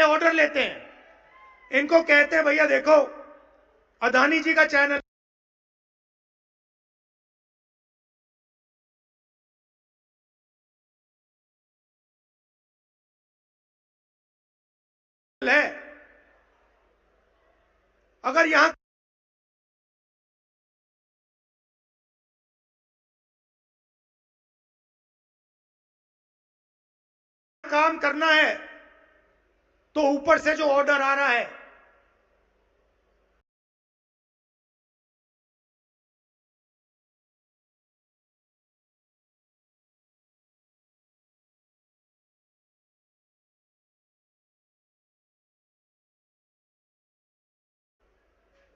Order लेते हैं, इनको कहते हैं भैया देखो अदानी जी का चैनल है, अगर यहां काम करना है तो ऊपर से जो ऑर्डर आ रहा है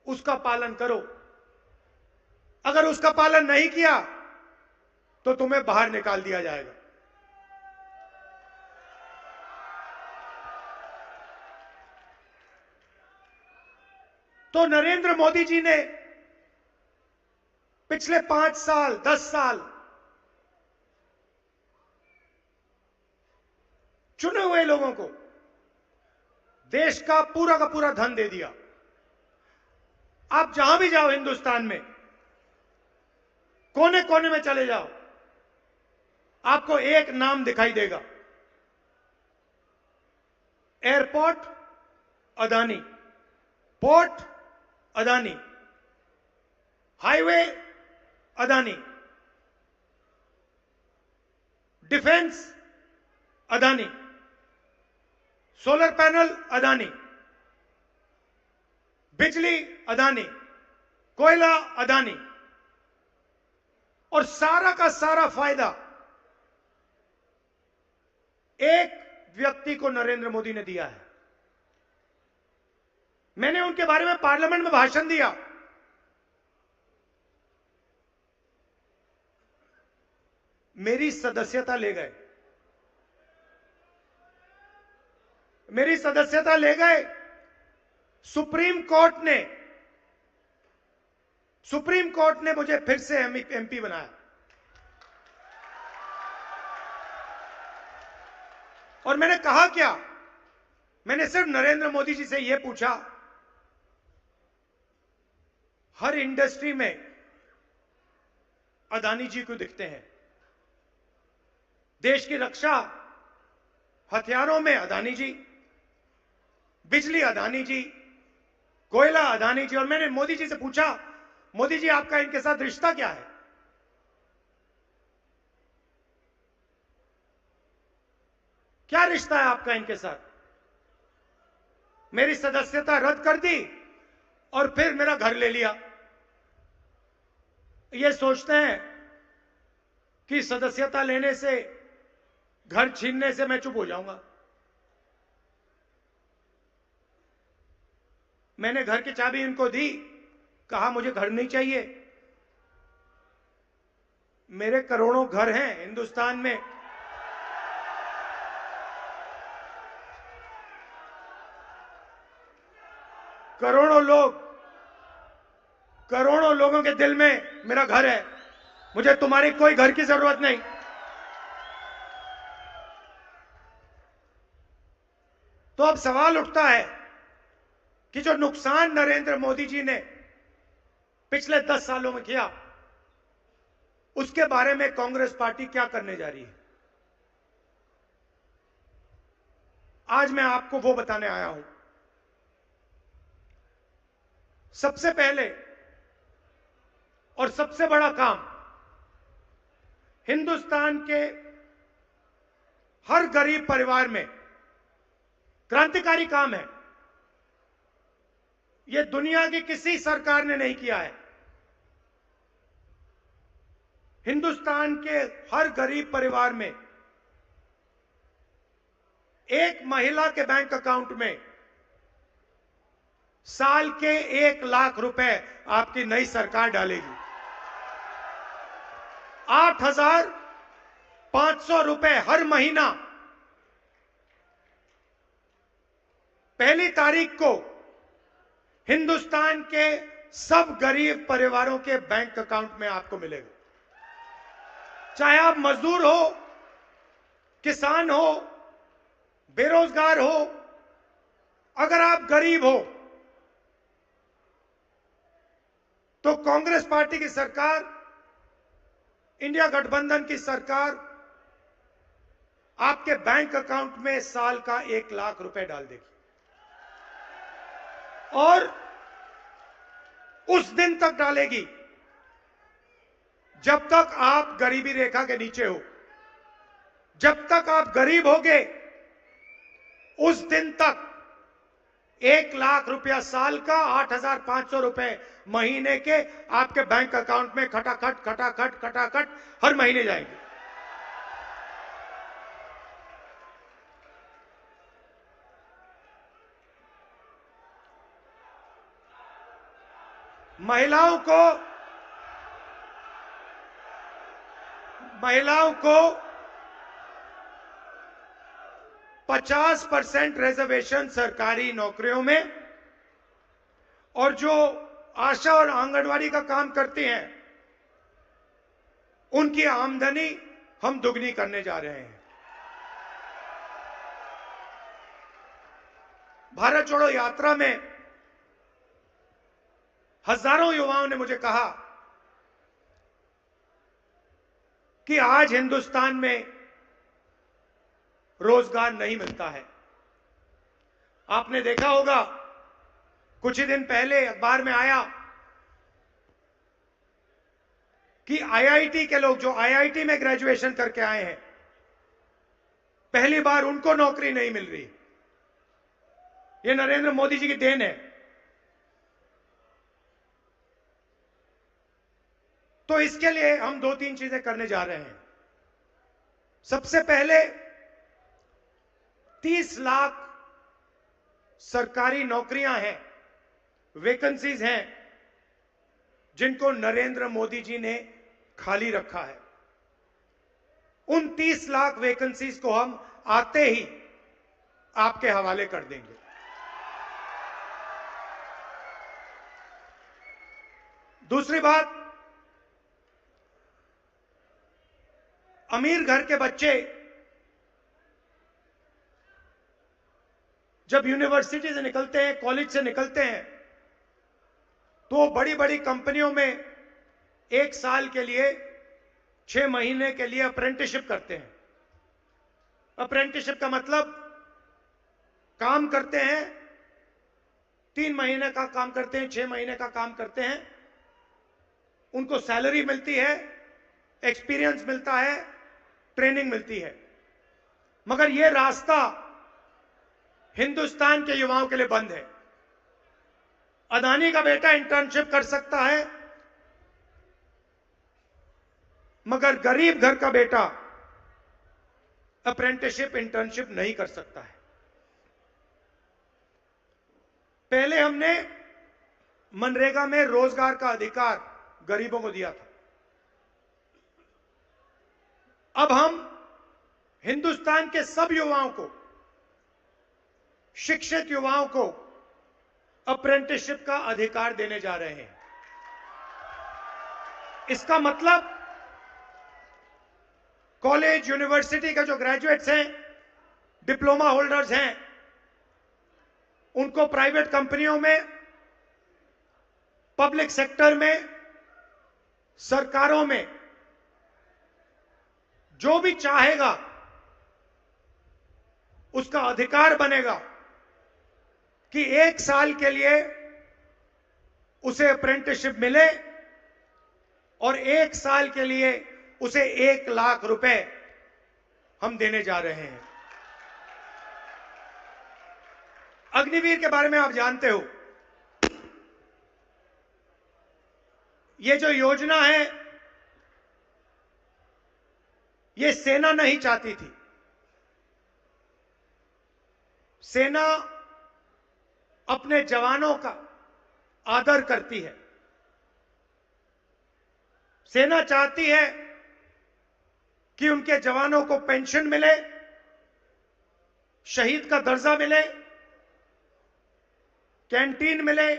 उसका पालन करो। अगर उसका पालन नहीं किया तो तुम्हें बाहर निकाल दिया जाएगा। तो नरेंद्र मोदी जी ने पिछले 5 साल 10 साल चुने हुए लोगों को देश का पूरा धन दे दिया। आप जहां भी जाओ हिंदुस्तान में, कोने कोने में चले जाओ, आपको एक नाम दिखाई देगा, airport Adani, port Adani, highway Adani, defence Adani, solar panel Adani, बिजली अदानी, कोयला अदानी, और सारा का सारा फायदा एक व्यक्ति को नरेंद्र मोदी ने दिया है। मैंने उनके बारे में पार्लियामेंट में भाषण दिया। मेरी सदस्यता ले गए, मेरी सदस्यता ले गए। सुप्रीम कोर्ट ने मुझे फिर से एमपी बनाया। और मैंने कहा क्या? मैंने सिर्फ नरेंद्र मोदी जी से यह पूछा, हर इंडस्ट्री में अदानी जी को दिखते हैं, देश की रक्षा हथियारों में अदानी जी, बिजली अदानी जी, कोयला अदानी जी। और मैंने मोदी जी से पूछा, मोदी जी आपका इनके साथ रिश्ता क्या है? क्या रिश्ता है आपका इनके साथ? मेरी सदस्यता रद्द कर दी और फिर मेरा घर ले लिया। ये सोचते हैं कि सदस्यता लेने से, घर छीनने से मैं चुप हो जाऊंगा। मैंने घर की चाबी इनको दी, कहा मुझे घर नहीं चाहिए। मेरे करोड़ों घर हैं हिंदुस्तान में, करोड़ों लोगों के दिल में मेरा घर है। मुझे तुम्हारी कोई घर की जरूरत नहीं। तो अब सवाल उठता है कि जो नुकसान नरेंद्र मोदी जी ने पिछले 10 सालों में किया, उसके बारे में कांग्रेस पार्टी क्या करने जा रही है। आज मैं आपको वो बताने आया हूं। सबसे पहले और सबसे बड़ा काम हिंदुस्तान के हर गरीब परिवार में क्रांतिकारी काम है। यह दुनिया की किसी सरकार ने नहीं किया है। हिंदुस्तान के हर गरीब परिवार में एक महिला के बैंक अकाउंट में साल के 1 लाख रुपए आपकी नई सरकार डालेगी। 8,500 रुपए हर महीना 1 तारीख को हिंदुस्तान के सब गरीब परिवारों के बैंक अकाउंट में आपको मिलेगा। चाहे आप मजदूर हो, किसान हो, बेरोजगार हो, अगर आप गरीब हो तो कांग्रेस पार्टी की सरकार, इंडिया गठबंधन की सरकार आपके बैंक अकाउंट में साल का 1 लाख रुपए डाल देगी और उस दिन तक डालेगी जब तक आप गरीबी रेखा के नीचे हो। जब तक आप गरीब होगे उस दिन तक 1 लाख रुपया साल का, 8,500 रुपए महीने के आपके बैंक अकाउंट में खटाखट खटाखट खटाखट हर महीने जाएंगे। महिलाओं को 50% रिजर्वेशन सरकारी नौकरियों में, और जो आशा और आंगनवाड़ी का काम करती हैं उनकी आमदनी हम दुगनी करने जा रहे हैं। भारत जोड़ो यात्रा में हजारों युवाओं ने मुझे कहा कि आज हिंदुस्तान में रोजगार नहीं मिलता है। आपने देखा होगा कुछ ही दिन पहले अखबार में आया कि आईआईटी के लोग, जो आईआईटी में ग्रेजुएशन करके आए हैं, पहली बार उनको नौकरी नहीं मिल रही। ये नरेंद्र मोदी जी की देन है। तो इसके लिए हम 2-3 चीजें करने जा रहे हैं। सबसे पहले 30 लाख सरकारी नौकरियां हैं, वैकेंसीज हैं, जिनको नरेंद्र मोदी जी ने खाली रखा है। उन 30 लाख वैकेंसीज को हम आते ही आपके हवाले कर देंगे। दूसरी बात, अमीर घर के बच्चे जब यूनिवर्सिटी से निकलते हैं, कॉलेज से निकलते हैं, तो बड़ी बड़ी कंपनियों में 1 साल के लिए, 6 महीने के लिए अप्रेंटिसशिप करते हैं। अप्रेंटिसशिप का मतलब काम करते हैं, 3 महीने का काम करते हैं, 6 महीने का काम करते हैं, उनको सैलरी मिलती है, एक्सपीरियंस मिलता है, ट्रेनिंग मिलती है। मगर यह रास्ता हिंदुस्तान के युवाओं के लिए बंद है। अदानी का बेटा इंटर्नशिप कर सकता है, मगर गरीब घर का बेटा अप्रेंटिसशिप, इंटर्नशिप नहीं कर सकता है। पहले हमने मनरेगा में रोजगार का अधिकार गरीबों को दिया था। अब हम हिंदुस्तान के सब युवाओं को, शिक्षित युवाओं को अप्रेंटिसशिप का अधिकार देने जा रहे हैं। इसका मतलब कॉलेज, यूनिवर्सिटी के जो ग्रेजुएट्स हैं, डिप्लोमा होल्डर्स हैं, उनको प्राइवेट कंपनियों में, पब्लिक सेक्टर में, सरकारों में जो भी चाहेगा उसका अधिकार बनेगा कि 1 साल के लिए उसे अप्रेंटिसशिप मिले और 1 साल के लिए उसे 1 लाख रुपए हम देने जा रहे हैं। अग्निवीर के बारे में आप जानते हो। ये जो योजना है, ये सेना नहीं चाहती थी। सेना अपने जवानों का आदर करती है। सेना चाहती है कि उनके जवानों को पेंशन मिले, शहीद का दर्जा मिले, कैंटीन मिले।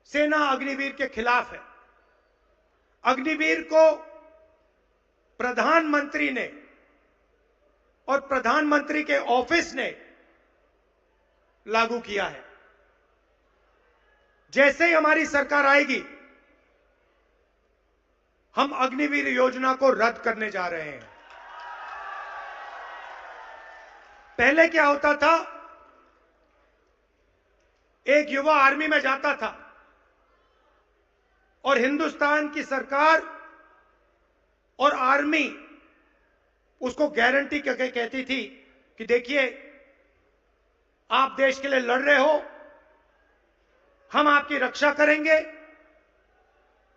सेना अग्निवीर के खिलाफ है। अग्निवीर को प्रधानमंत्री ने और प्रधानमंत्री के ऑफिस ने लागू किया है। जैसे ही हमारी सरकार आएगी, हम अग्निवीर योजना को रद्द करने जा रहे हैं। पहले क्या होता था, एक युवा आर्मी में जाता था और हिंदुस्तान की सरकार और आर्मी उसको गारंटी करके कहती थी कि देखिए, आप देश के लिए लड़ रहे हो, हम आपकी रक्षा करेंगे,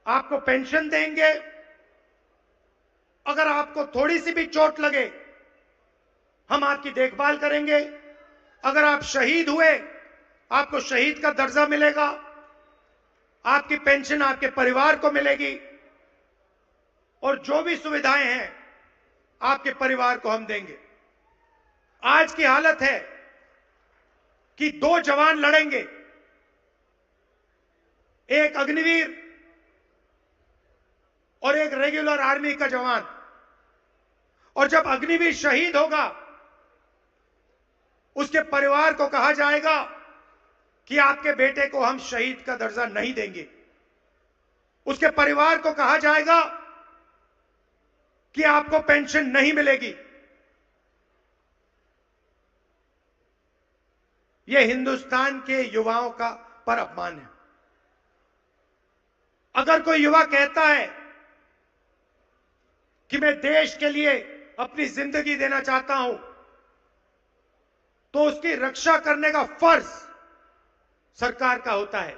आपको पेंशन देंगे, अगर आपको थोड़ी सी भी चोट लगे हम आपकी देखभाल करेंगे, अगर आप शहीद हुए आपको शहीद का दर्जा मिलेगा, आपकी पेंशन आपके परिवार को मिलेगी और जो भी सुविधाएं हैं आपके परिवार को हम देंगे। आज की हालत है कि दो जवान लड़ेंगे, एक अग्निवीर और एक रेगुलर आर्मी का जवान, और जब अग्निवीर शहीद होगा उसके परिवार को कहा जाएगा कि आपके बेटे को हम शहीद का दर्जा नहीं देंगे। उसके परिवार को कहा जाएगा कि आपको पेंशन नहीं मिलेगी। यह हिंदुस्तान के युवाओं का पर अपमान है। अगर कोई युवा कहता है कि मैं देश के लिए अपनी जिंदगी देना चाहता हूं, तो उसकी रक्षा करने का फर्ज सरकार का होता है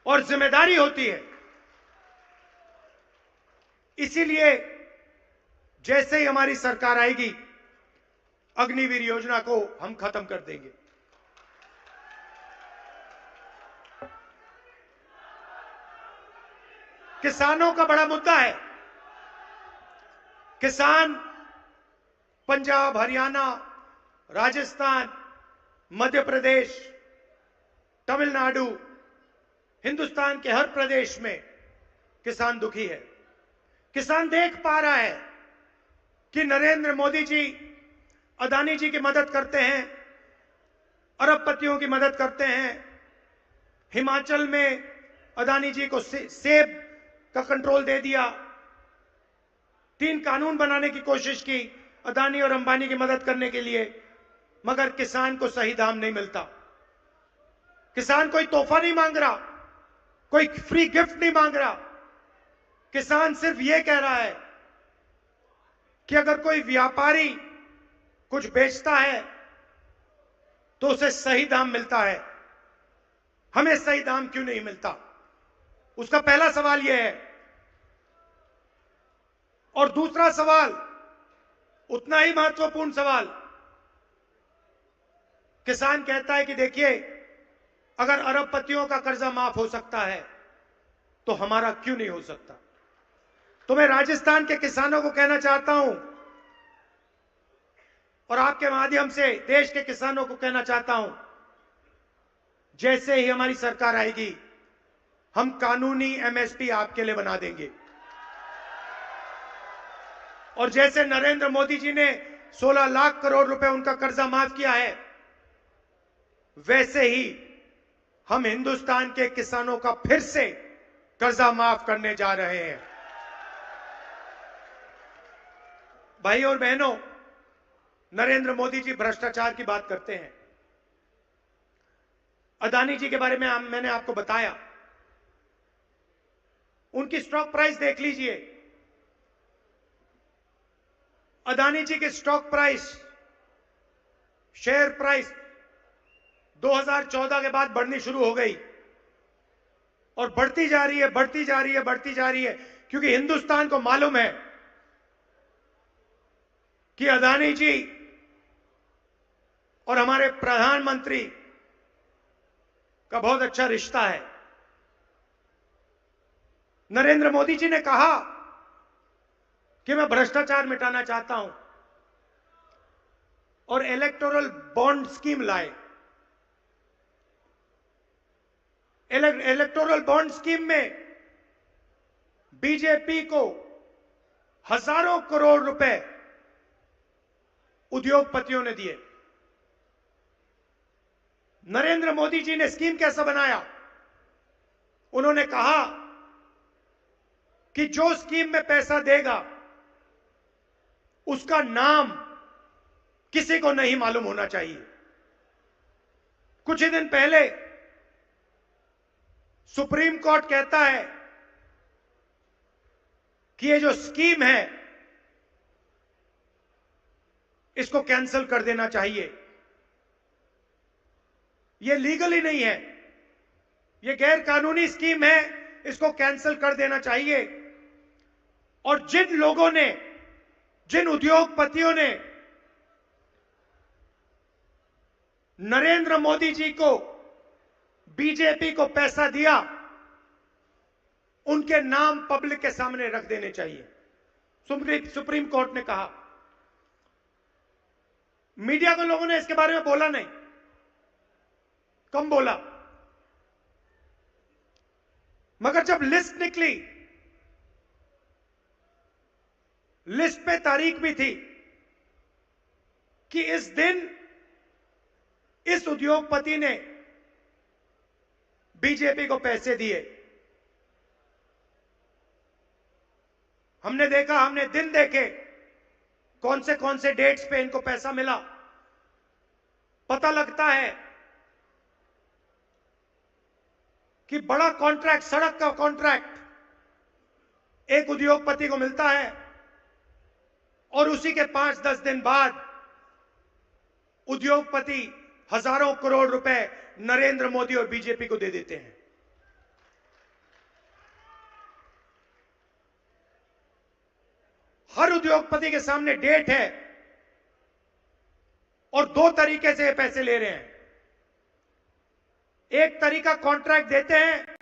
और जिम्मेदारी होती है। इसीलिए जैसे ही हमारी सरकार आएगी, अग्निवीर योजना को हम खत्म कर देंगे। किसानों का बड़ा मुद्दा है। किसान पंजाब, हरियाणा, राजस्थान, मध्य प्रदेश, तमिलनाडु, हिंदुस्तान के हर प्रदेश में किसान दुखी है। किसान देख पा रहा है कि नरेंद्र मोदी जी अदानी जी की मदद करते हैं, अरबपतियों की मदद करते हैं। हिमाचल में अदानी जी को सेब का कंट्रोल दे दिया, 3 कानून बनाने की कोशिश की अदानी और अंबानी की मदद करने के लिए, मगर किसान को सही दाम नहीं मिलता। किसान कोई तोहफा नहीं मांग रहा, कोई फ्री गिफ्ट नहीं मांग रहा। किसान सिर्फ यह कह रहा है कि अगर कोई व्यापारी कुछ बेचता है तो उसे सही दाम मिलता है, हमें सही दाम क्यों नहीं मिलता? उसका पहला सवाल यह है। और दूसरा सवाल, उतना ही महत्वपूर्ण सवाल, किसान कहता है कि देखिए, अगर अरबपतियों का कर्जा माफ हो सकता है तो हमारा क्यों नहीं हो सकता? तो मैं राजस्थान के किसानों को कहना चाहता हूं और आपके माध्यम से देश के किसानों को कहना चाहता हूं, जैसे ही हमारी सरकार आएगी हम कानूनी एमएसपी आपके लिए बना देंगे। और जैसे नरेंद्र मोदी जी ने 16 लाख करोड़ रुपए उनका कर्जा माफ किया है, वैसे ही हम हिंदुस्तान के किसानों का फिर से कर्जा माफ करने जा रहे हैं। भाई और बहनों, नरेंद्र मोदी जी भ्रष्टाचार की बात करते हैं। अदानी जी के बारे में मैंने आपको बताया, उनकी स्टॉक प्राइस देख लीजिए। अदानी जी की स्टॉक प्राइस, शेयर प्राइस 2014 के बाद बढ़नी शुरू हो गई और बढ़ती जा रही है, बढ़ती जा रही है, बढ़ती जा रही है, क्योंकि हिंदुस्तान को मालूम है कि अदानी जी और हमारे प्रधानमंत्री का बहुत अच्छा रिश्ता है। नरेंद्र मोदी जी ने कहा कि मैं भ्रष्टाचार मिटाना चाहता हूं और इलेक्टोरल बॉन्ड स्कीम लाए। इलेक्टोरल बॉन्ड स्कीम में बीजेपी को हजारों करोड़ रुपए उद्योगपतियों ने दिए। नरेंद्र मोदी जी ने स्कीम कैसा बनाया? उन्होंने कहा कि जो स्कीम में पैसा देगा उसका नाम किसी को नहीं मालूम होना चाहिए। कुछ ही दिन पहले सुप्रीम कोर्ट कहता है कि ये जो स्कीम है इसको कैंसिल कर देना चाहिए। ये लीगल ही नहीं है, ये गैर कानूनी स्कीम है, इसको कैंसिल कर देना चाहिए। और जिन लोगों ने, जिन उद्योगपतियों ने नरेंद्र मोदी जी को, बीजेपी को पैसा दिया, उनके नाम पब्लिक के सामने रख देने चाहिए, सुप्रीम कोर्ट ने कहा। मीडिया के लोगों ने इसके बारे में बोला नहीं, कम बोला, मगर जब लिस्ट निकली, लिस्ट पे तारीख भी थी कि इस दिन इस उद्योगपति ने बीजेपी को पैसे दिए। हमने देखा, हमने दिन देखे कौन से डेट्स पे इनको पैसा मिला। पता लगता है कि बड़ा कॉन्ट्रैक्ट, सड़क का कॉन्ट्रैक्ट एक उद्योगपति को मिलता है और उसी के 5-10 दिन बाद उद्योगपति हजारों करोड़ रुपए नरेंद्र मोदी और बीजेपी को दे देते हैं। हर उद्योगपति के सामने डेट है और दो तरीके से ये पैसे ले रहे हैं। एक तरीका कॉन्ट्रैक्ट देते हैं,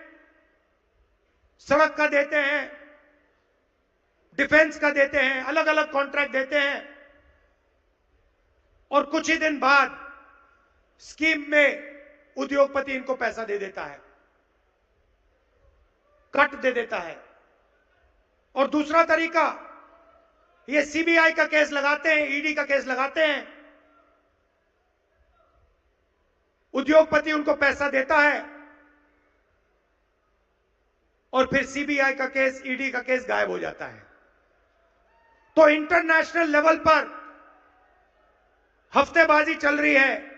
सड़क का देते हैं, डिफेंस का देते हैं, अलग अलग कॉन्ट्रैक्ट देते हैं और कुछ ही दिन बाद स्कीम में उद्योगपति इनको पैसा दे देता है, कट दे देता है। और दूसरा तरीका, ये सीबीआई का केस लगाते हैं, ईडी का केस लगाते हैं, उद्योगपति उनको पैसा देता है और फिर सीबीआई का केस, ईडी का केस गायब हो जाता है। तो इंटरनेशनल लेवल पर हफ्तेबाजी चल रही है,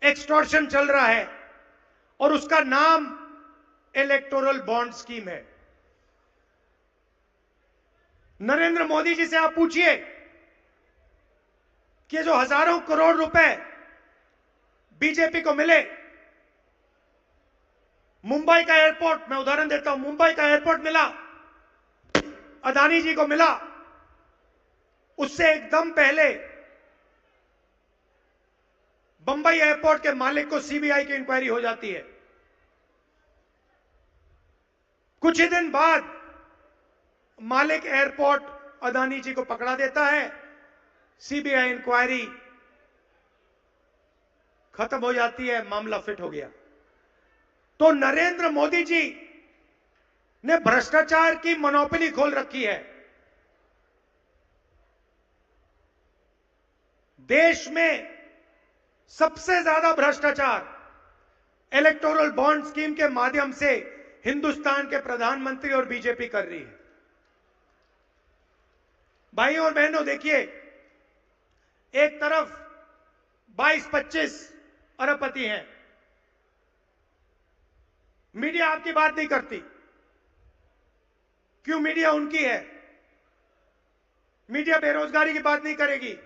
एक्सटॉर्शन चल रहा है और उसका नाम इलेक्टोरल बॉन्ड स्कीम है। नरेंद्र मोदी जी से आप पूछिए कि जो हजारों करोड़ रुपए बीजेपी को मिले, मुंबई का एयरपोर्ट, मैं उदाहरण देता हूं, मुंबई का एयरपोर्ट मिला, अदानी जी को मिला, उससे एकदम पहले बंबई एयरपोर्ट के मालिक को सीबीआई की इंक्वायरी हो जाती है। कुछ ही दिन बाद मालिक एयरपोर्ट अदानी जी को पकड़ा देता है, सीबीआई इंक्वायरी खत्म हो जाती है, मामला फिट हो गया। तो नरेंद्र मोदी जी ने भ्रष्टाचार की मोनोपोली खोल रखी है। देश में सबसे ज्यादा भ्रष्टाचार इलेक्टोरल बॉन्ड स्कीम के माध्यम से हिंदुस्तान के प्रधानमंत्री और बीजेपी कर रही है। भाइयों और बहनों, देखिए, एक तरफ 22-25 अरबपति हैं, मीडिया आपकी बात नहीं करती। क्यों? मीडिया उनकी है। मीडिया बेरोजगारी की बात नहीं करेगी,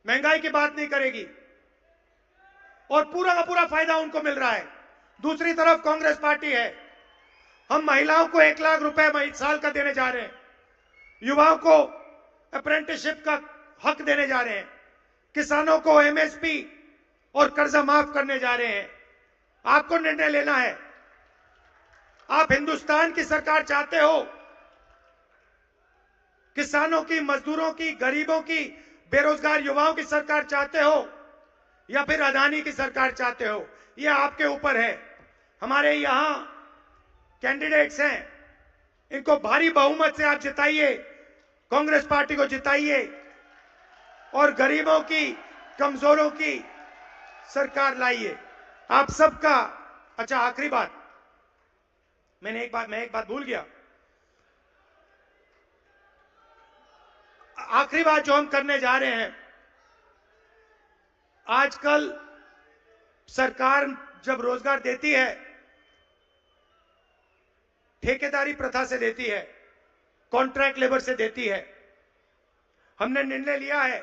महंगाई की बात नहीं करेगी और पूरा का पूरा फायदा उनको मिल रहा है। दूसरी तरफ कांग्रेस पार्टी है, हम महिलाओं को 1 लाख रुपए साल का देने जा रहे हैं, युवाओं को अप्रेंटिसशिप का हक देने जा रहे हैं, किसानों को एमएसपी और कर्जा माफ करने जा रहे हैं। आपको निर्णय लेना है। आप हिंदुस्तान की सरकार चाहते हो, किसानों की, मजदूरों की, गरीबों की, बेरोजगार युवाओं की सरकार चाहते हो या फिर अदानी की सरकार चाहते हो? यह आपके ऊपर है। हमारे यहां कैंडिडेट्स हैं, इनको भारी बहुमत से आप जिताइए, कांग्रेस पार्टी को जिताइए और गरीबों की, कमजोरों की सरकार लाइए। आप सबका, अच्छा आखिरी बात, मैं एक बात भूल गया। आखिरी बात जो हम करने जा रहे हैं, आजकल सरकार जब रोजगार देती है, ठेकेदारी प्रथा से देती है, कॉन्ट्रैक्ट लेबर से देती है। हमने निर्णय लिया है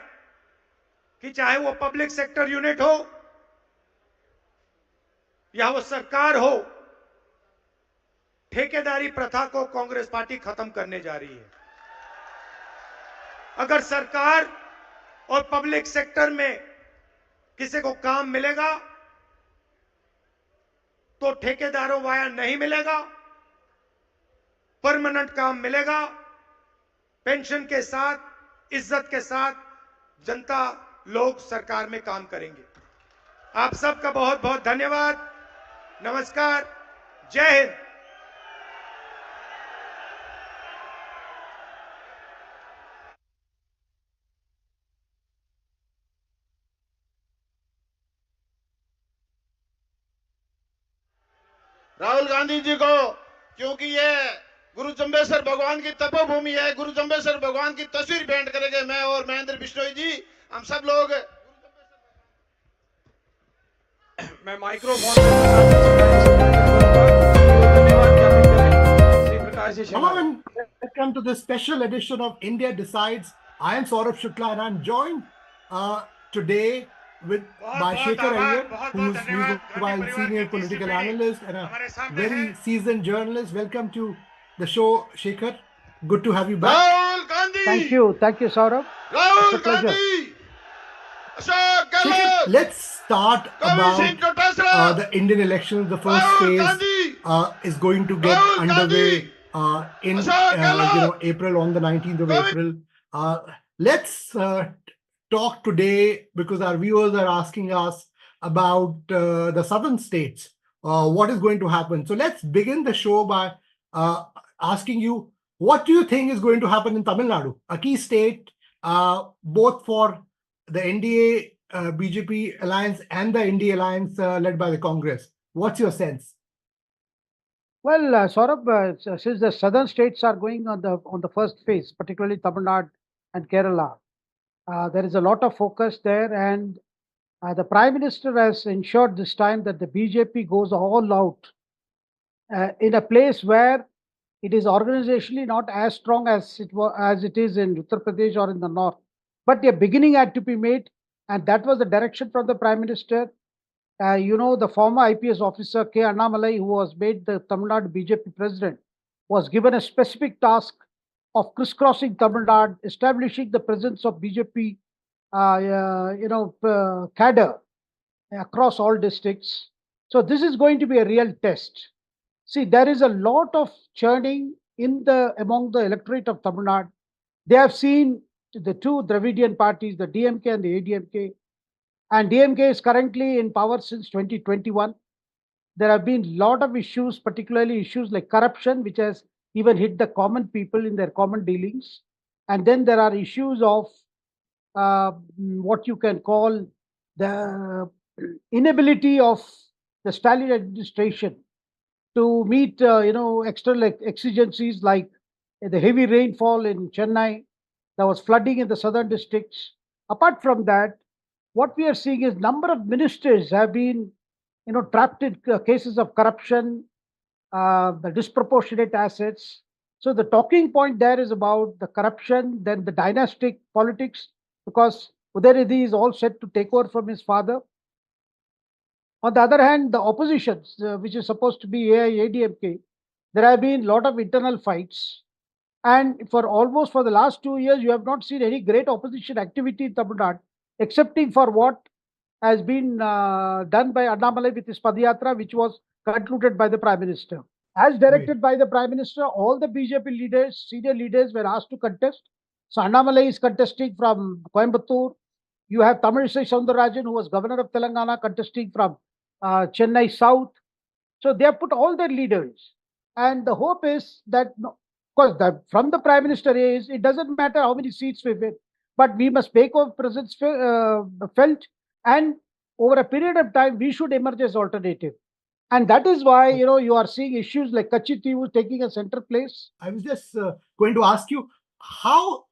कि चाहे वो पब्लिक सेक्टर यूनिट हो या वो सरकार हो, ठेकेदारी प्रथा को कांग्रेस पार्टी खत्म करने जा रही है। अगर सरकार और पब्लिक सेक्टर में किसी को काम मिलेगा तो ठेकेदारों वाया नहीं मिलेगा, परमानेंट काम मिलेगा, पेंशन के साथ, इज्जत के साथ जनता लोग सरकार में काम करेंगे। आप सबका बहुत बहुत धन्यवाद। नमस्कार, जय हिंद। राहुल गांधी जी को, क्योंकि ये गुरु जम्बेश्वर भगवान की तपोभूमि है, गुरु जम्बेश्वर भगवान की तस्वीर भेंट करेंगे मैं और महेंद्र बिश्नोई जी, हम सब लोग। मैं microphone Hello and welcome to this special edition of India Decides. I am Saurabh Shukla and I'm joined today by Shekhar Iyer, who is meanwhile senior political analyst and a very seasoned journalist. Welcome to the show, Shekhar. Good to have you back. Rahul Gandhi. Thank you, Saurabh. Rahul Gandhi. Shekhar, let's start about the Indian elections. The first phase is going to get underway in April, on the 19th of April. Let's talk today, because our viewers are asking us about the southern states, what is going to happen. So let's begin the show by asking you, what do you think is going to happen in Tamil Nadu, a key state both for the NDA BJP alliance and the NDA alliance led by the Congress? What's your sense? Well, Saurabh, since the southern states are going on the first phase, particularly Tamil Nadu and Kerala, there is a lot of focus there, and the Prime Minister has ensured this time that the BJP goes all out in a place where it is organizationally not as strong as it is in Uttar Pradesh or in the north, but a beginning had to be made, and that was the direction from the Prime Minister. The former IPS officer K. Annamalai, who was made the Tamil Nadu BJP president, was given a specific task of crisscrossing Tamil Nadu, establishing the presence of BJP, cadre across all districts. So this is going to be a real test. See, there is a lot of churning among the electorate of Tamil Nadu. They have seen the two Dravidian parties, the DMK and the ADMK, and DMK is currently in power since 2021. There have been a lot of issues, particularly issues like corruption, which has even hit the common people in their common dealings. And then there are issues of what you can call the inability of the Stalin administration to meet, external exigencies like the heavy rainfall in Chennai. There was flooding in the southern districts. Apart from that, what we are seeing is number of ministers have been, trapped in cases of corruption, the disproportionate assets. So the talking point there is about the corruption, then the dynastic politics, because Udayanithi is all set to take over from his father. On the other hand, the opposition, which is supposed to be AIADMK, there have been a lot of internal fights. And for the last 2 years, you have not seen any great opposition activity in Tamil Nadu, excepting for what has been done by Annamalai with his Padayatra, which was concluded by the Prime Minister. As directed by the Prime Minister, all the BJP leaders, senior leaders were asked to contest. So Annamalai is contesting from Coimbatore. You have Tamilisai Soundararajan, who was governor of Telangana, contesting from Chennai South. So they have put all their leaders. And the hope is that, from the Prime Minister is, it doesn't matter how many seats we win, but we must make our presence felt, and over a period of time, we should emerge as alternative. And that is why, you are seeing issues like Kachitivu taking a center place. I was just going to ask you how,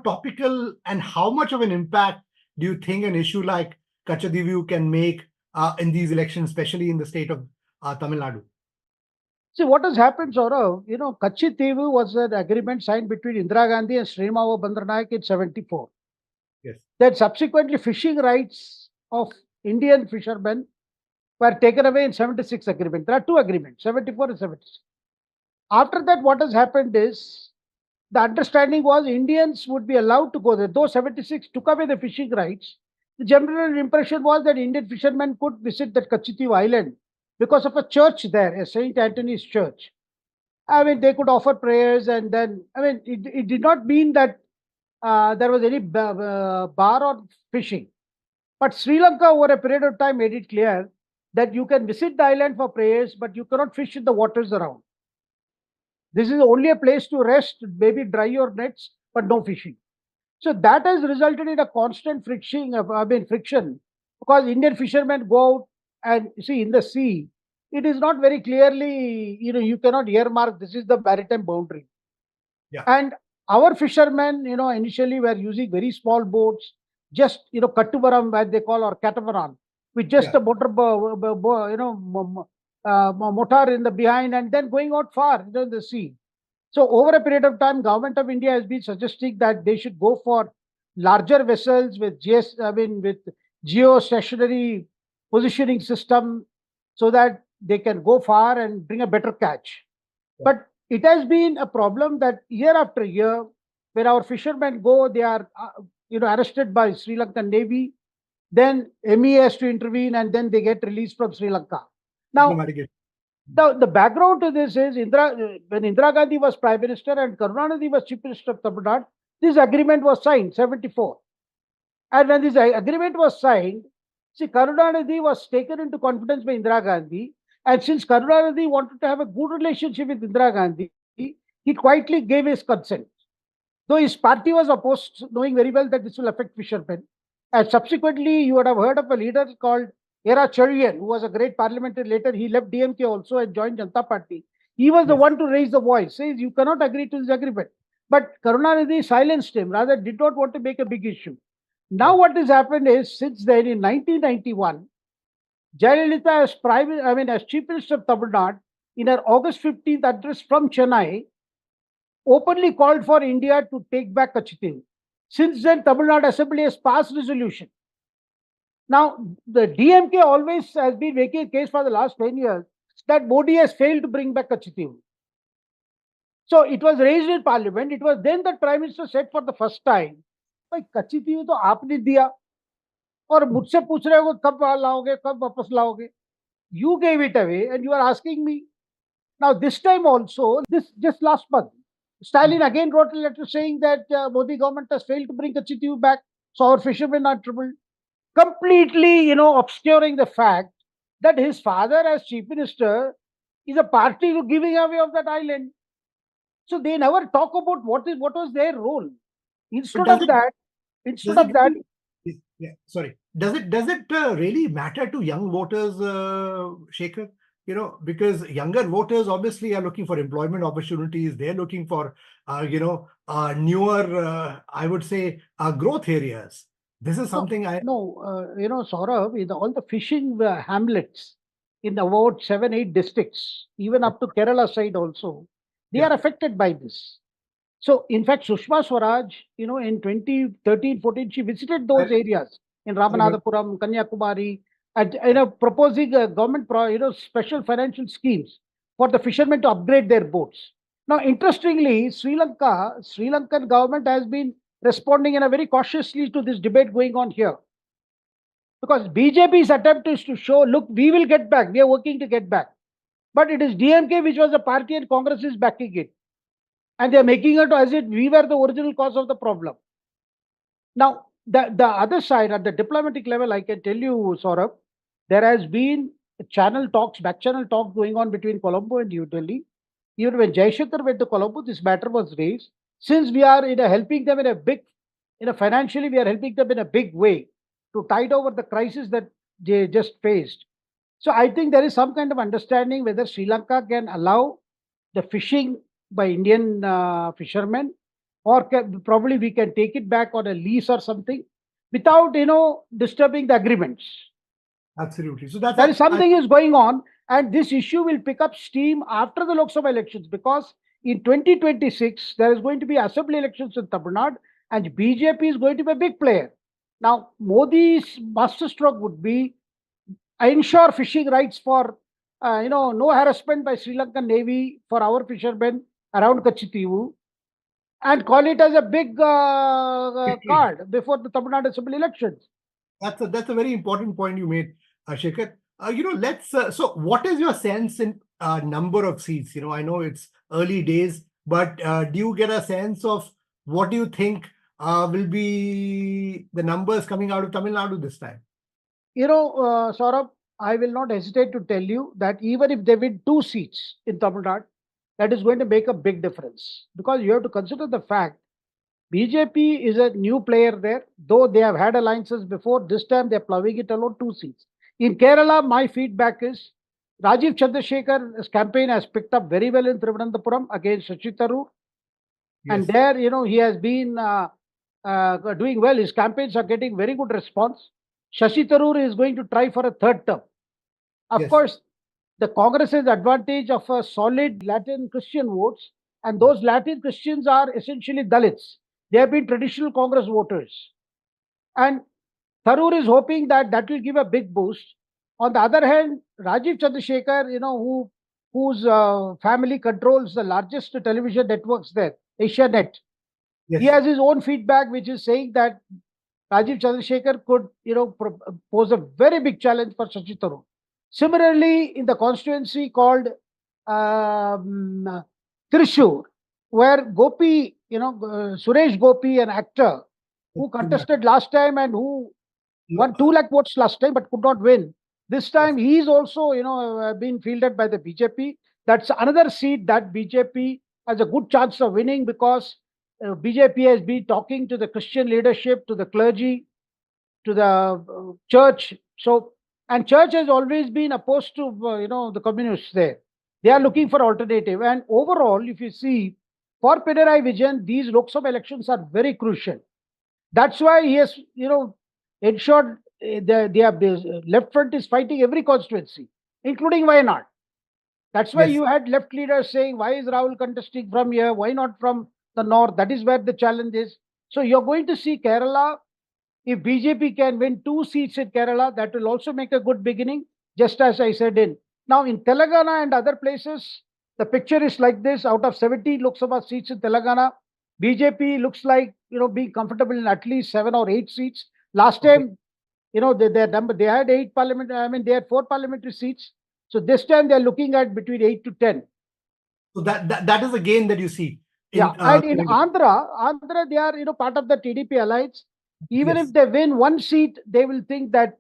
topical and how much of an impact do you think an issue like Kachadivu can make in these elections, especially in the state of Tamil Nadu? See, what has happened, Saurav, Kachitivu was an agreement signed between Indira Gandhi and Srinivasa Bandaranaike in 74. Yes. Then subsequently fishing rights of Indian fishermen were taken away in 76 agreement. There are two agreements, 74 and 76. After that, what has happened is the understanding was Indians would be allowed to go there. Though 76 took away the fishing rights, the general impression was that Indian fishermen could visit that Kachitivu island because of a church there, a St. Anthony's church. I mean, they could offer prayers, and then, it did not mean that there was any bar on fishing. But Sri Lanka, over a period of time, made it clear that you can visit the island for prayers, but you cannot fish in the waters around. This is only a place to rest, maybe dry your nets, but no fishing. So that has resulted in a constant friction, because Indian fishermen go out and see in the sea. It is not very clearly, you cannot earmark this is the maritime boundary. Yeah. And our fishermen, initially were using very small boats, just, kattuvaram, as they call, or catamaran, with just a motor, motor in the behind, and then going out far, in the sea. So over a period of time, Government of India has been suggesting that they should go for larger vessels with with geostationary positioning system, so that they can go far and bring a better catch. But it has been a problem that year after year, when our fishermen go, they are arrested by Sri Lankan Navy. Then ME has to intervene, and then they get released from Sri Lanka. Now, the background to this is when Indira Gandhi was Prime Minister and Karunanidhi was Chief Minister of Tamil Nadu, this agreement was signed, 74. And when this agreement was signed, see, Karunanidhi was taken into confidence by Indira Gandhi. And since Karunanidhi wanted to have a good relationship with Indira Gandhi, he quietly gave his consent. Though his party was opposed, knowing very well that this will affect fishermen. And subsequently, you would have heard of a leader called Era Cherian, who was a great parliamentary. Later, he left DMK also and joined Janata Party. He was the one to raise the voice, says you cannot agree to this agreement. But Karunanidhi silenced him, rather did not want to make a big issue. Now what has happened is, since then in 1991, Jayalalitha as Chief Minister of Tamil Nadu, in her August 15th address from Chennai, openly called for India to take back Kachitivu. Since then, Tamil Nadu Assembly has passed resolution. Now, the DMK always has been making a case for the last 10 years that Modi has failed to bring back Kachitivu. So it was raised in Parliament. It was then that Prime Minister said for the first time, "Bhai, Kachitivu to aapne diya, और मुझसे पूछ रहे हो कब लाओगे, कब वापस लाओगे? You gave it away and you are asking me." Now this time also, just last month, Stalin again wrote a letter saying that Modi government has failed to bring Kachitivu back, so our fishermen are troubled. Completely, obscuring the fact that his father as chief minister is a party to giving away of that island. So they never talk about what was their role. Instead of that, sorry. Does it really matter to young voters, Shekhar? Because younger voters obviously are looking for employment opportunities. They're looking for, newer, I would say, growth areas. This is something Saurabh, in all the fishing hamlets in about 7-8 districts, even up to Kerala side also, they are affected by this. So, in fact, Sushma Swaraj, in 2013-14, she visited those areas in Ramanathapuram, Kanyakumari, and proposing government, special financial schemes for the fishermen to upgrade their boats. Now, interestingly, Sri Lankan government has been responding in a very cautiously to this debate going on here. Because BJP's attempt is to show, look, we will get back. We are working to get back. But it is DMK, which was a party, and Congress is backing it. And they are making it as if we were the original cause of the problem. Now, the other side, at the diplomatic level, I can tell you, Saurabh, there has been back channel talks going on between Colombo and New Delhi. Even when Jaishankar went to Colombo, this matter was raised. Since we are helping them financially, we are helping them in a big way to tide over the crisis that they just faced. So I think there is some kind of understanding whether Sri Lanka can allow the fishing by Indian fishermen, or probably we can take it back on a lease or something without disturbing the agreements. Absolutely. So that's There is something is going on, and this issue will pick up steam after the Lok Sabha elections, because in 2026 there is going to be assembly elections in Tamil Nadu, and BJP is going to be a big player. Now, Modi's masterstroke would be ensure fishing rights for no harassment by Sri Lankan Navy for our fishermen around Kachitivu, and call it as a big card before the Tamil Nadu assembly elections. That's a very important point you made, Shekhar. Let's. So, what is your sense in number of seats? I know it's early days, but do you get a sense of what do you think will be the numbers coming out of Tamil Nadu this time? Saurabh, I will not hesitate to tell you that even if they win 2 seats in Tamil Nadu, that is going to make a big difference, because you have to consider the fact BJP is a new player there, though they have had alliances before. This time they are plowing it alone 2 seats. In Kerala, my feedback is Rajiv Chandrasekhar's campaign has picked up very well in Thiruvananthapuram against Shashi Tharoor. Yes. And there, he has been doing well. His campaigns are getting very good response. Shashi Tharoor is going to try for a 3rd term. Of course, the Congress has advantage of a solid Latin Christian votes, and those Latin Christians are essentially Dalits. They have been traditional Congress voters. And Tharoor is hoping that will give a big boost. On the other hand, Rajiv Chandrasekhar, whose family controls the largest television networks there, Asianet. Yes. He has his own feedback, which is saying that Rajiv Chandrasekhar could, pose a very big challenge for Shashi Tharoor. Similarly, in the constituency called Thrissur, where Gopi, Suresh Gopi, an actor who contested last time and who won 2 lakh votes last time but could not win. This time he is also, been fielded by the BJP. That's another seat that BJP has a good chance of winning, because BJP has been talking to the Christian leadership, to the clergy, to the church. So, and church has always been opposed to, the communists there. They are looking for alternative. And overall, if you see, for Pinarayi Vijayan, these Lok Sabha elections are very crucial. That's why he has, ensured the left front is fighting every constituency, including Wayanad. That's why you had left leaders saying, why is Rahul contesting from here? Why not from the north? That is where the challenge is. So you're going to see Kerala. If BJP can win 2 seats in Kerala, that will also make a good beginning, just as I said in. Now, in Telangana and other places, the picture is like this. Out of 70 Lok Sabha seats in Telangana, BJP looks like, being comfortable in at least 7 or 8 seats. Last time, they had 8 they had 4 parliamentary seats. So this time they're looking at between 8 to 10. So that is a gain that you see. And in Andhra, they are, part of the TDP alliance. Even if they win 1 seat, they will think that,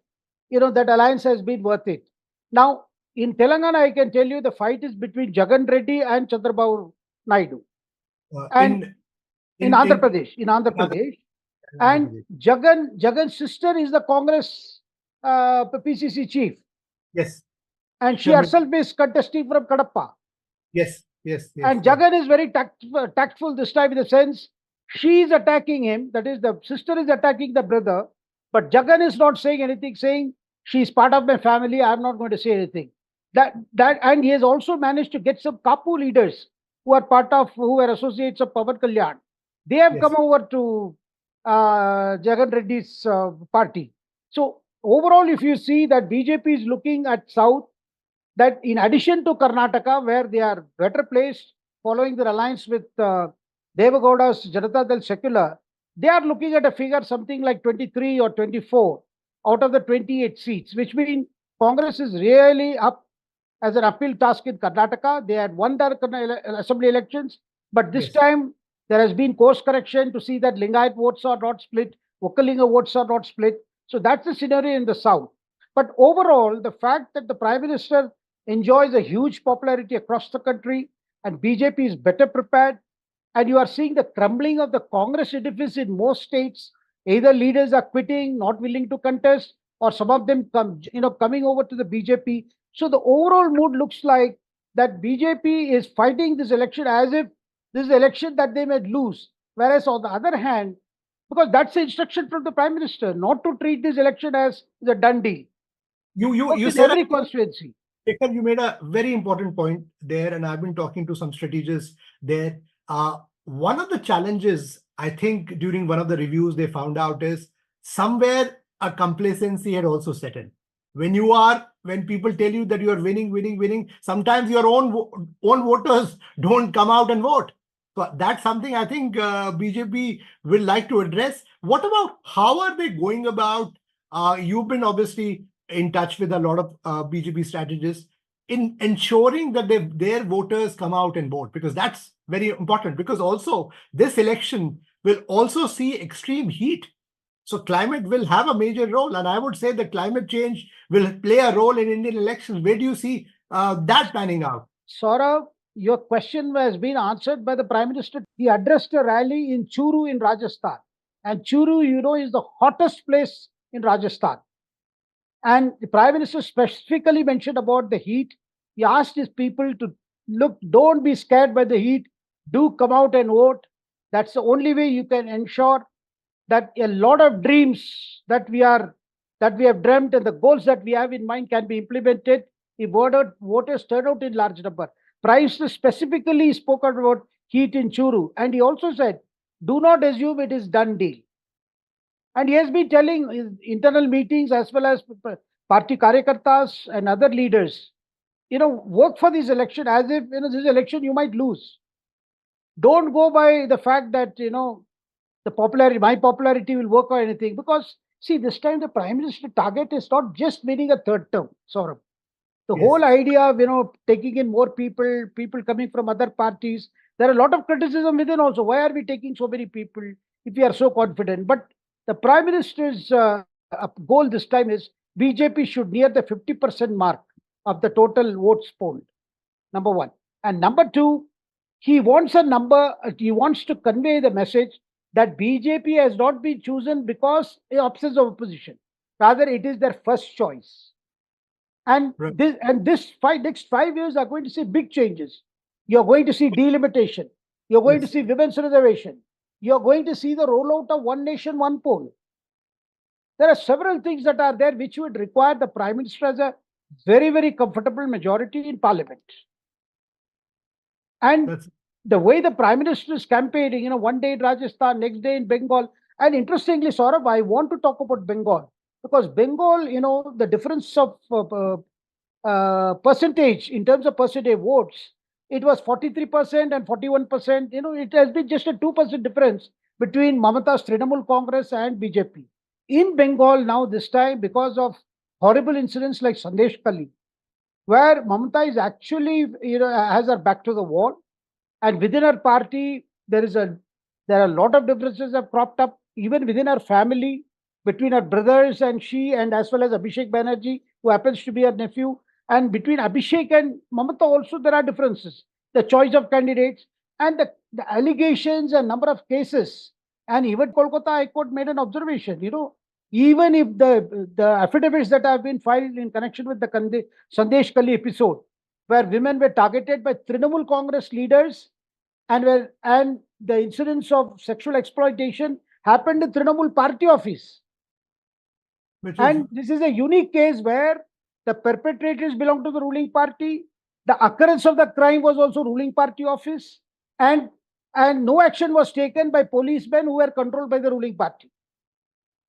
that alliance has been worth it. Now, in Telangana, I can tell you the fight is between Jagan Reddy and Chandrababu Naidu. And in Andhra Pradesh. And Jagan's sister is the Congress PCC chief. Yes. And she herself is contesting from Kadapa. Yes. And Jagan is very tactful this time, in the sense she is attacking him. That is, the sister is attacking the brother. But Jagan is not saying anything, saying she is part of my family. I'm not going to say anything. And he has also managed to get some Kapu leaders who are associates of Pawan Kalyan. They have come over to Jagan Reddy's party. So overall, if you see that BJP is looking at South, that in addition to Karnataka, where they are better placed following their alliance with Devagowda's Janata Dal Secular, they are looking at a figure something like 23 or 24 out of the 28 seats, which means Congress is really up as an uphill task in Karnataka. They had won their assembly elections, but this time there has been course correction to see that Lingayat votes are not split, Vokalinga votes are not split. So that's the scenario in the South. But overall, the fact that the Prime Minister enjoys a huge popularity across the country and BJP is better prepared, and you are seeing the crumbling of the Congress edifice in most states. Either leaders are quitting, not willing to contest, or some of them coming over to the BJP. So the overall mood looks like that BJP is fighting this election as if this is an election that they may lose. Whereas on the other hand, because that's the instruction from the Prime Minister, not to treat this election as the done deal. You in said every constituency. Shekhar, you made a very important point there, and I've been talking to some strategists there. One of the challenges, I think, during one of the reviews they found out is somewhere a complacency had also set in. When people tell you that you are winning, sometimes your own voters don't come out and vote. So that's something I think BJP will like to address. What about how are they going about? You've been obviously in touch with a lot of BJP strategists in ensuring that their voters come out and vote, because that's very important, because also this election will also see extreme heat. So climate will have a major role, and I would say that climate change will play a role in Indian elections. Where do you see that panning out? Saurabh, your question has been answered by the Prime Minister. He addressed a rally in Churu in Rajasthan. And Churu, is the hottest place in Rajasthan. And the Prime Minister specifically mentioned about the heat. He asked his people to look, don't be scared by the heat. Do come out and vote. That's the only way you can ensure that a lot of dreams that we have dreamt and the goals that we have in mind can be implemented if voters turn out in large number. Prime Minister specifically spoke about heat in Churu, and he also said, do not assume it is done deal. And he has been telling his internal meetings as well as party karyakartas and other leaders, work for this election as if, this election you might lose. Don't go by the fact that, my popularity will work or anything. Because, see, this time the Prime Minister target is not just winning a third term, Saurabh. The whole idea of, taking in more people coming from other parties, there are a lot of criticism within also. Why are we taking so many people if we are so confident? But the Prime Minister's goal this time is BJP should near the 50% mark of the total votes polled. Number one. And number two, he wants to convey the message that BJP has not been chosen because of absence of opposition. Rather, it is their first choice. And next 5 years are going to see big changes. You're going to see delimitation. You're going to see women's reservation. You're going to see the rollout of one nation, one poll. There are several things that are there which would require the Prime Minister as a very, very comfortable majority in Parliament. And the way the Prime Minister is campaigning, one day in Rajasthan, next day in Bengal. And interestingly, Saurabh, I want to talk about Bengal. Because Bengal, the difference of percentage, in terms of percentage votes, it was 43% and 41%. It has been just a 2% difference between Mamata's Trinamool Congress and BJP. In Bengal now, this time, because of horrible incidents like Sandesh Kali, where Mamata is actually, has her back to the wall. And within her party, there are a lot of differences have cropped up, even within her family, between her brothers and she, and as well as Abhishek Banerjee, who happens to be her nephew. And between Abhishek and Mamata also, there are differences. The choice of candidates and the allegations and number of cases. And even Kolkata High Court made an observation, even if the affidavits that have been filed in connection with the Sandesh Kali episode, where women were targeted by Trinamool Congress leaders, and the incidents of sexual exploitation happened in Trinamool party office. This is a unique case where the perpetrators belong to the ruling party. The occurrence of the crime was also ruling party office, and no action was taken by policemen who were controlled by the ruling party.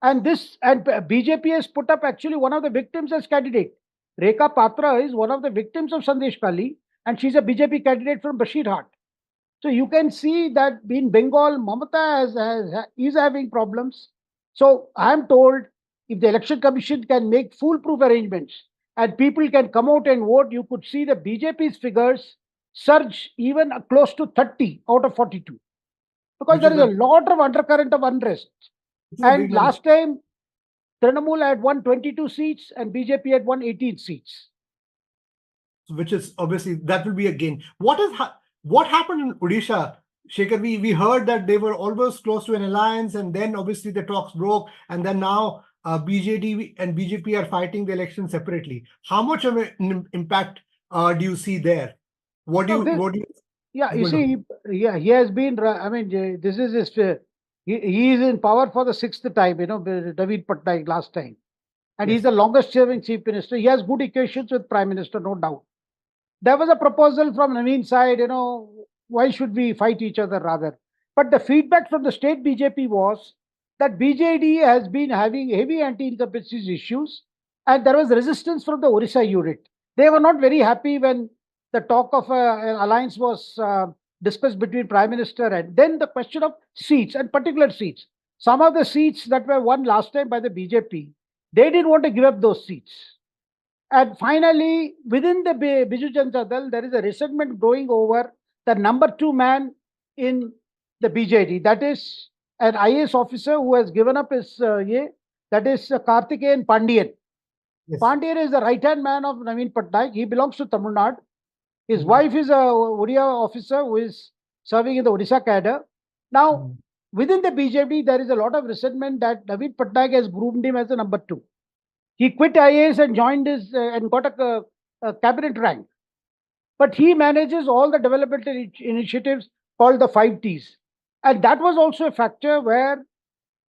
And BJP has put up actually one of the victims as candidate. Rekha Patra is one of the victims of Sandesh Kali, and she's a BJP candidate from Bashirhat. So you can see that in Bengal, Mamata is having problems. So I am told, if the Election Commission can make foolproof arrangements and people can come out and vote, you could see the BJP's figures surge even close to 30 out of 42. Because there is a lot of undercurrent of unrest. And last time, Trinamool had won 22 seats and BJP had won 18 seats. Which is obviously, that will be a gain. What happened in Odisha, Shekhar? We heard that they were almost close to an alliance, and then obviously the talks broke, and then now BJD and BJP are fighting the election separately. How much of an impact do you see there? What do you? Yeah, you see, yeah, he has been. I mean, this is his. He is in power for the sixth time. David Patnaik last time, and Yes. he's the longest serving chief minister. He has good equations with prime minister, no doubt. There was a proposal from Naveen's side. Why should we fight each other rather? But the feedback from the state BJP was that BJD has been having heavy anti-incumbency issues, and there was resistance from the Orissa unit. They were not very happy when the talk of an alliance was discussed between Prime Minister and then the question of seats and particular seats. Some of the seats that were won last time by the BJP, they didn't want to give up those seats. And finally, within the Biju Janata Dal, there is a resentment growing over the number 2 man in the BJD. That is an IAS officer who has given up his that is Karthikeyan Pandian. Yes. Pandian is the right-hand man of Naveen Patnaik. He belongs to Tamil Nadu. His wife is a Odia officer who is serving in the Odisha cadre. Now, within the BJP, there is a lot of resentment that Naveen Patnaik has groomed him as a number 2. He quit IAS and joined his and got a cabinet rank. But he manages all the developmental initiatives called the 5 Ts. And that was also a factor where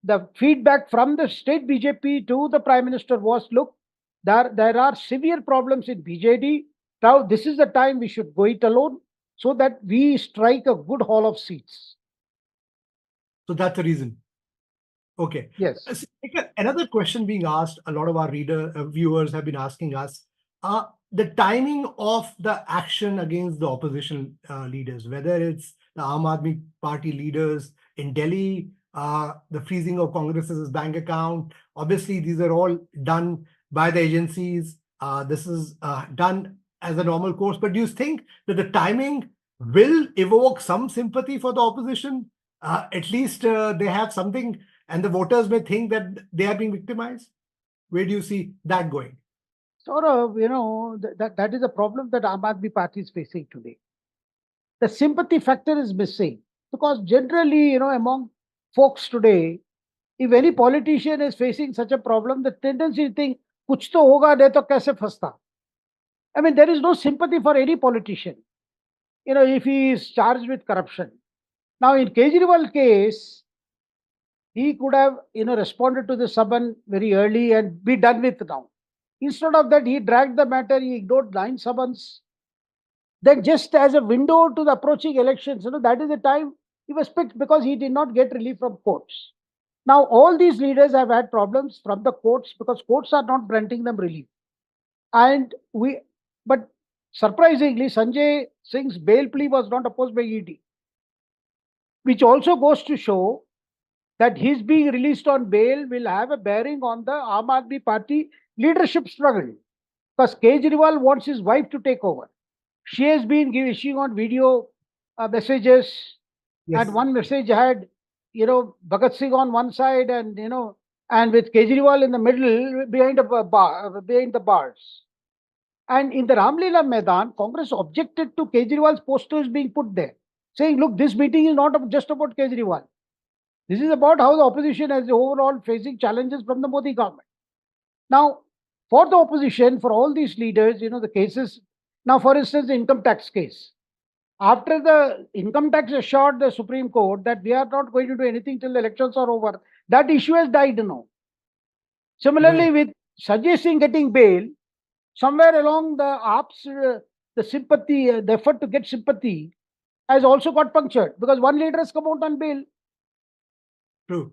the feedback from the state BJP to the Prime Minister was, look, there are severe problems in BJD. Now, this is the time we should go it alone so that we strike a good haul of seats. So that's the reason. Okay. Yes. Another question being asked, a lot of our viewers have been asking us, the timing of the action against the opposition leaders, whether it's the Aam Aadmi Party leaders in Delhi, the freezing of Congress's bank account. Obviously, these are all done by the agencies. This is done as a normal course. But do you think that the timing will evoke some sympathy for the opposition? At least they have something, and the voters may think that they are being victimized. Where do you see that going? That is a problem that Aam Aadmi Party is facing today. The sympathy factor is missing because generally, among folks today, if any politician is facing such a problem, the tendency to think, kuch to hoga, nahi to kaise phasta. I mean, there is no sympathy for any politician, if he is charged with corruption. Now, in Kejriwal case, he could have, responded to the summon very early and be done with now. Instead of that, he dragged the matter, he ignored 9 summons. Then just as a window to the approaching elections, that is the time he was picked because he did not get relief from courts. Now, all these leaders have had problems from the courts because courts are not granting them relief. But surprisingly, Sanjay Singh's bail plea was not opposed by ED, which also goes to show that his being released on bail will have a bearing on the Aam Aadmi Party leadership struggle. Because Kejriwal wants his wife to take over. She has been issuing on video messages, and one message had, Bhagat Singh on one side, and and with Kejriwal in the middle behind the bars. And in the Ramlila Maidan, Congress objected to Kejriwal's posters being put there, saying, look, this meeting is not just about Kejriwal. This is about how the opposition is overall facing challenges from the Modi government. Now, for the opposition, for all these leaders, the cases. Now, for instance, the income tax case. After the income tax assured the Supreme Court that we are not going to do anything till the elections are over, that issue has died now. Similarly, with Sanjay Singh getting bail, somewhere along the AAP's, the sympathy, the effort to get sympathy has also got punctured because one leader has come out on bail. True.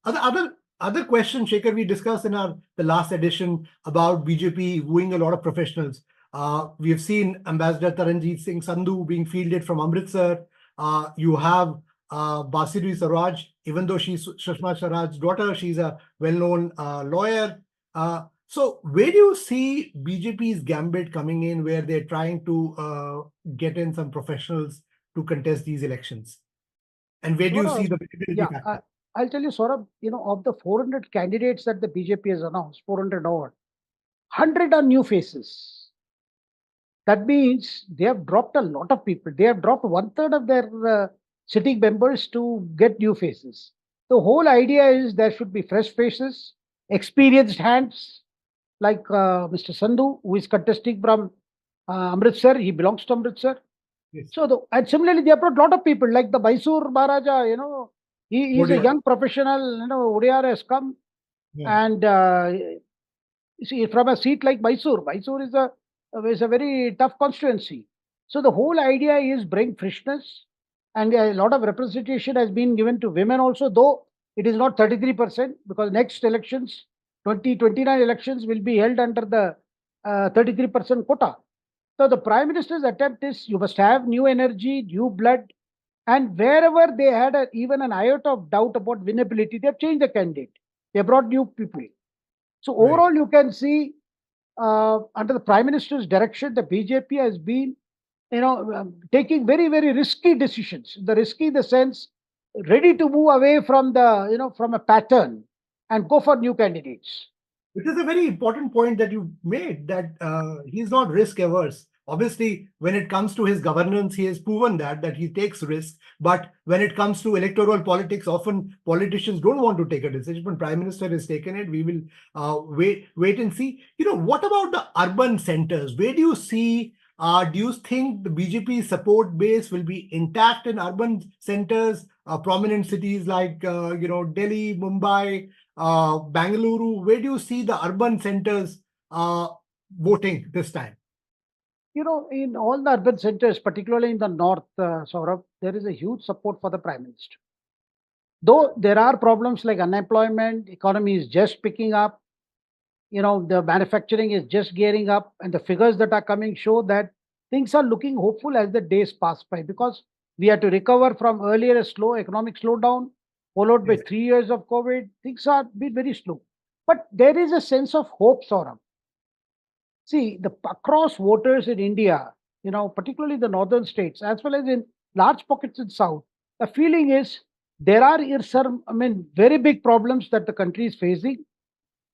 Other question, Shekhar, we discussed in the last edition about BJP wooing a lot of professionals. We have seen Ambassador Taranjeet Singh Sandhu being fielded from Amritsar. You have Basiri Saraj, even though she's Sushma Swaraj's daughter, she's a well-known lawyer. So where do you see BJP's gambit coming in, where they're trying to get in some professionals to contest these elections? And where do you see the visibility factor? I'll tell you, Saurabh, of the 400 candidates that the BJP has announced, 400 odd, 100 are new faces. That means they have dropped a lot of people. They have dropped 1/3 of their sitting members to get new faces. The whole idea is there should be fresh faces, experienced hands, like Mr. Sandhu, who is contesting from Amritsar. He belongs to Amritsar. Yes. So, and similarly, they have brought a lot of people, like the Mysore Maharaja, he is a Odia. young professional, Odia has come. Yeah. And see, from a seat like Mysore is a very tough constituency. So the whole idea is bring freshness, and a lot of representation has been given to women also, though it is not 33%, because next elections, 2029 elections will be held under the 33% quota. So the Prime Minister's attempt is you must have new energy, new blood, and wherever they had even an iota of doubt about winnability, they have changed the candidate. They brought new people. So Right. overall, you can see under the Prime Minister's direction, the BJP has been, taking very, very risky decisions. The risky in the sense, ready to move away from from a pattern and go for new candidates. It is a very important point that you made, that he's not risk averse. Obviously, when it comes to his governance, he has proven that he takes risks. But when it comes to electoral politics, often politicians don't want to take a decision. When Prime Minister has taken it, we will wait and see. What about the urban centers? Where do you see? Do you think the BJP support base will be intact in urban centers, prominent cities like Delhi, Mumbai, Bangalore? Where do you see the urban centers voting this time? In all the urban centers, particularly in the north, Saurabh, there is a huge support for the Prime Minister. Though there are problems like unemployment, economy is just picking up, the manufacturing is just gearing up, and the figures that are coming show that things are looking hopeful as the days pass by, because we had to recover from earlier a slow economic slowdown, followed by Yes. 3 years of COVID. Things are been very slow. But there is a sense of hope, Saurabh. See, the across voters in India, particularly the northern states, as well as in large pockets in south, the feeling is there are very big problems that the country is facing.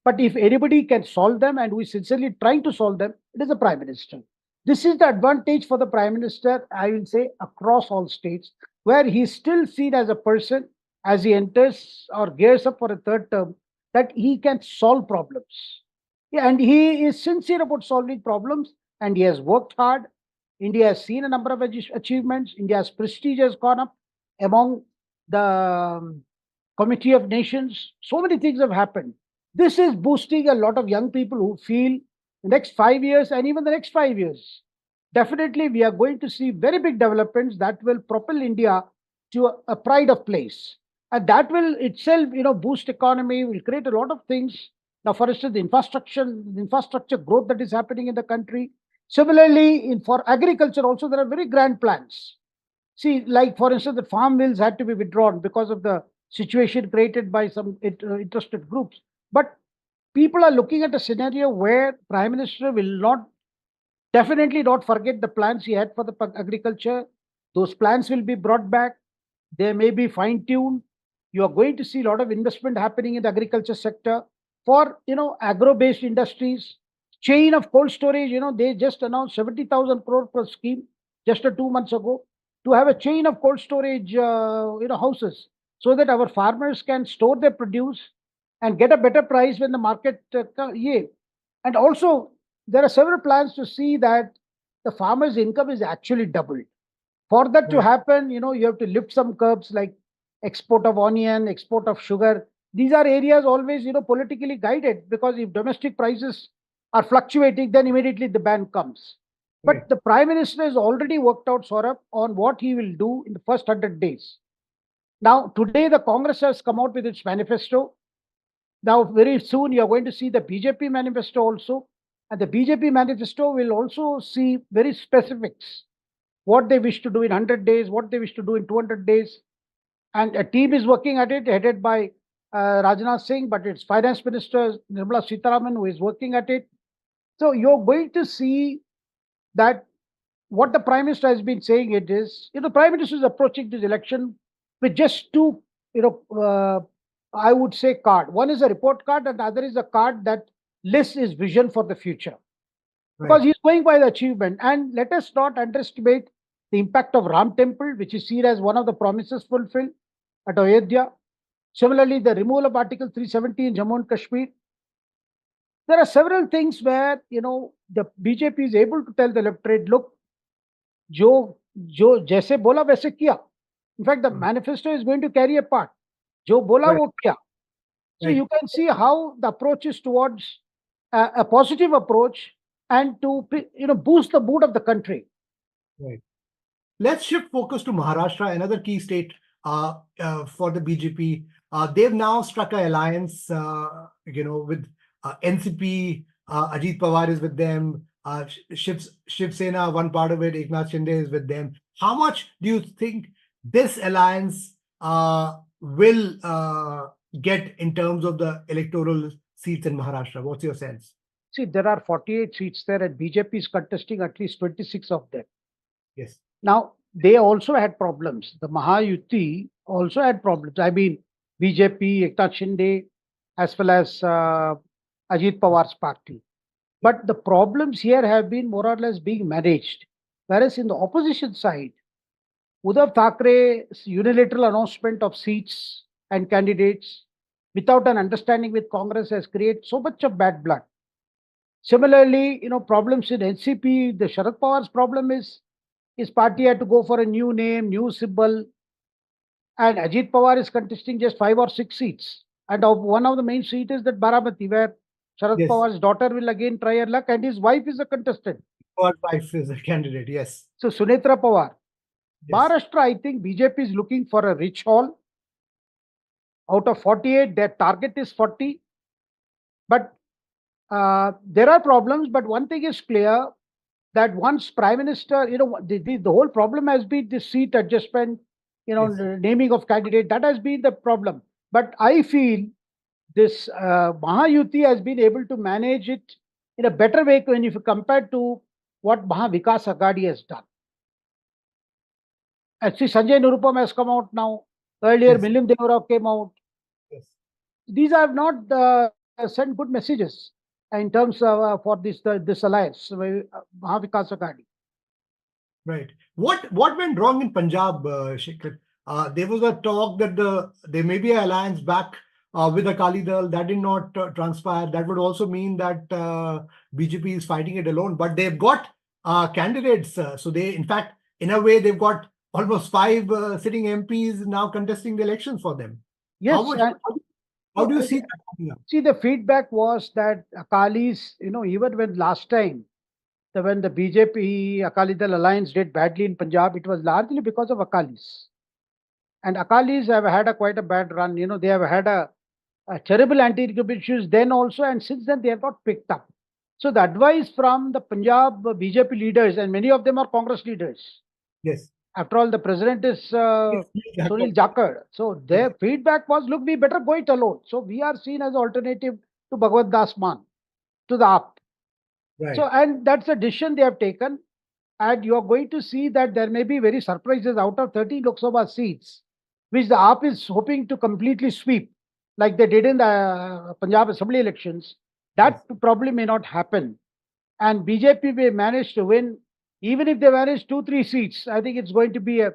But if anybody can solve them, and we sincerely trying to solve them, it is the Prime Minister. This is the advantage for the Prime Minister, I will say, across all states, where he is still seen as a person, as he enters or gears up for a third term, that he can solve problems. Yeah, and he is sincere about solving problems, and he has worked hard. India has seen a number of achievements. India's prestige has gone up among the Committee of Nations. So many things have happened. This is boosting a lot of young people who feel the next 5 years and even the next 5 years. Definitely, we are going to see very big developments that will propel India to a pride of place. And that will itself, boost economy, will create a lot of things. Now, for instance, the infrastructure growth that is happening in the country. Similarly, for agriculture also, there are very grand plans. See, like for instance, the farm bills had to be withdrawn because of the situation created by some interested groups. But people are looking at a scenario where Prime Minister will definitely not forget the plans he had for the agriculture. Those plans will be brought back. They may be fine-tuned. You are going to see a lot of investment happening in the agriculture sector for, agro-based industries. Chain of cold storage, they just announced 70,000 crore per scheme just 2 months ago to have a chain of cold storage, houses, so that our farmers can store their produce and get a better price when the market, and also there are several plans to see that the farmer's income is actually doubled. For that to Right. happen, you have to lift some curbs like export of onion, export of sugar. These are areas always, politically guided, because if domestic prices are fluctuating, then immediately the ban comes. Right. But the Prime Minister has already worked out, Saurabh, on what he will do in the first 100 days. Now, today the Congress has come out with its manifesto. Now, very soon you're going to see the BJP manifesto also. And the BJP manifesto will also see very specifics, what they wish to do in 100 days, what they wish to do in 200 days. And a team is working at it, headed by Rajnath Singh, but it's Finance Minister Nirmala Sitharaman who is working at it. So you're going to see that what the Prime Minister has been saying, it is, Prime Minister is approaching this election with just two, I would say card. One is a report card and the other is a card that lists his vision for the future. Because Right. he's going by the achievement. And let us not underestimate the impact of Ram Temple, which is seen as one of the promises fulfilled at Ayodhya. Similarly, the removal of Article 370 in Jammu and Kashmir. There are several things where, the BJP is able to tell the electorate, look, जो जो जैसे बोला वैसे किया. In fact, the manifesto is going to carry a part. जो बोला Right. वो किया. So Right. you can see how the approach is towards a positive approach and to boost the mood of the country. Right. Let's shift focus to Maharashtra, another key state for the BJP. They've now struck an alliance, with NCP. Ajit Pawar is with them. Shiv Sena, one part of it, Eknath Shinde is with them. How much do you think this alliance will get in terms of the electoral seats in Maharashtra? What's your sense? See, there are 48 seats there, and BJP is contesting at least 26 of them. Yes. Now, they also had problems. The Mahayuti also had problems. I mean, BJP, Eknath Shinde, as well as Ajit Pawar's party. But the problems here have been more or less being managed. Whereas in the opposition side, Uddhav Thackeray's unilateral announcement of seats and candidates without an understanding with Congress has created so much of bad blood. Similarly, problems in NCP, the Sharad Pawar's problem is his party had to go for a new name, new symbol, and Ajit Pawar is contesting just 5 or 6 seats. And one of the main seats is that Baramati, where Sharad Pawar's daughter will again try her luck, and his wife is a contestant. Pawar's wife is a candidate, yes. So Sunetra Pawar. Yes. Maharashtra, I think BJP is looking for a rich haul. Out of 48, their target is 40. But there are problems, but one thing is clear, that once Prime Minister, the whole problem has been the seat adjustment, the naming of candidate, that has been the problem. But I feel this Mahayuti has been able to manage it in a better way when if you compare to what Mahavikas Agadi has done. Actually, Sanjay Nirupam has come out now. Earlier, Milim Devrao came out. Yes. These have not sent good messages in terms of for this alliance, Mahavikas Agadi. Right. What went wrong in Punjab, Shekhar? There was a talk that there may be an alliance back with Akali Dal. That did not transpire. That would also mean that BJP is fighting it alone. But they've got candidates. So they, in fact, in a way, they've got almost 5 sitting MPs now contesting the elections for them. Yes. How do you see that? See, the feedback was that Akali's, even when last time, when the BJP Akali Dal alliance did badly in Punjab, it was largely because of Akalis. And Akalis have had quite a bad run. They have had a terrible anti-incumbent issues then also, and since then they have not picked up. So the advice from the Punjab BJP leaders, and many of them are Congress leaders. Yes. After all, the president is Sunil Jakhar. So their feedback was, look, we better go it alone. So we are seen as alternative to Bhagwat Das Man, to the AAP. Right. So, and that's a decision they have taken. And you are going to see that there may be very surprises out of 30 Lok Sabha seats, which the AAP is hoping to completely sweep, like they did in the Punjab Assembly elections. That probably may not happen. And BJP may manage to win. Even if they manage 2-3 seats, I think it's going to be a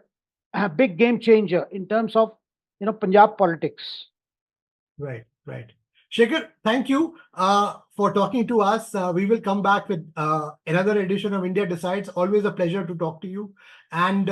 big game changer in terms of, Punjab politics. Right. Shekhar, thank you for talking to us. We will come back with another edition of India Decides. Always a pleasure to talk to you. And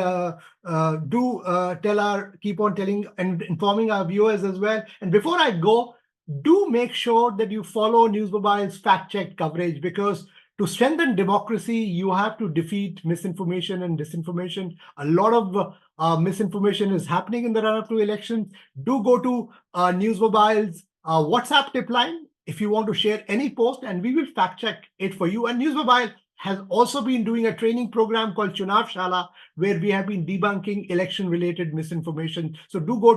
keep on telling and informing our viewers as well. And before I go, do make sure that you follow News Mobile's fact-check coverage, because to strengthen democracy, you have to defeat misinformation and disinformation. A lot of misinformation is happening in the run-up to elections. Do go to News Mobile's WhatsApp tip line if you want to share any post, and we will fact check it for you. And News Mobile has also been doing a training program called Chunav Shala, where we have been debunking election-related misinformation. So do go to